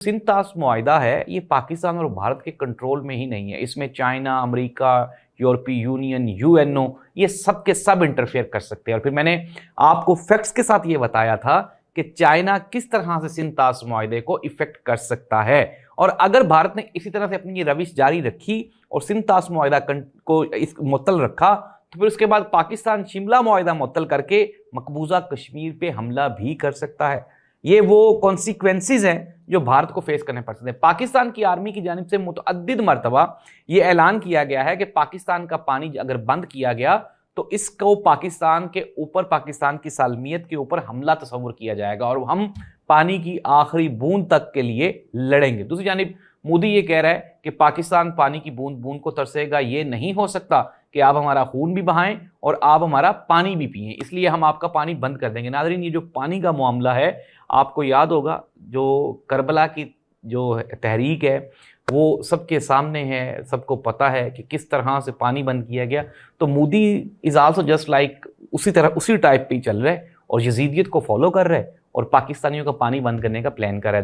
सिंध ताश मुआहिदा है, ये पाकिस्तान और भारत के कंट्रोल में ही नहीं है। इसमें चाइना, अमेरिका, यूरोपीय यूनियन, यूएनओ, ये सब के सब इंटरफेयर कर सकते हैं। और फिर मैंने आपको फैक्ट्स के साथ ये बताया था कि चाइना किस तरह से सिंध ताश मुआहिदे को इफेक्ट कर सकता है। और अगर भारत ने इसी तरह से अपनी ये रविश जारी रखी और सिंध ताश मुआहिदा को मुअत्तल रखा, तो फिर उसके बाद पाकिस्तान शिमला मुआहिदा मुअत्तल करके मकबूजा कश्मीर पे हमला भी कर सकता है। ये वो कॉन्सिक्वेंसेस हैं जो भारत को फेस करने पड़ सकते हैं। पाकिस्तान की आर्मी की जानिब से मुतअद्दिद मरतबा ये ऐलान किया गया है कि पाकिस्तान का पानी अगर बंद किया गया तो इसको पाकिस्तान के ऊपर, पाकिस्तान की सालमियत के ऊपर हमला तस्वुर किया जाएगा और हम पानी की आखिरी बूंद तक के लिए लड़ेंगे। दूसरी जानिब मोदी ये कह रहा है कि पाकिस्तान पानी की बूंद बूंद को तरसेगा। ये नहीं हो सकता कि आप हमारा खून भी बहाएं और आप हमारा पानी भी पिएं, इसलिए हम आपका पानी बंद कर देंगे। नाज़रीन, ये जो पानी का मामला है, आपको याद होगा जो करबला की जो तहरीक है वो सबके सामने है, सबको पता है कि किस तरह से पानी बंद किया गया। तो Modi is also just like उसी टाइप पे ही चल रहे और यजीदियत को फॉलो कर रहे और पाकिस्तानियों का पानी बंद करने का प्लान कर रहे।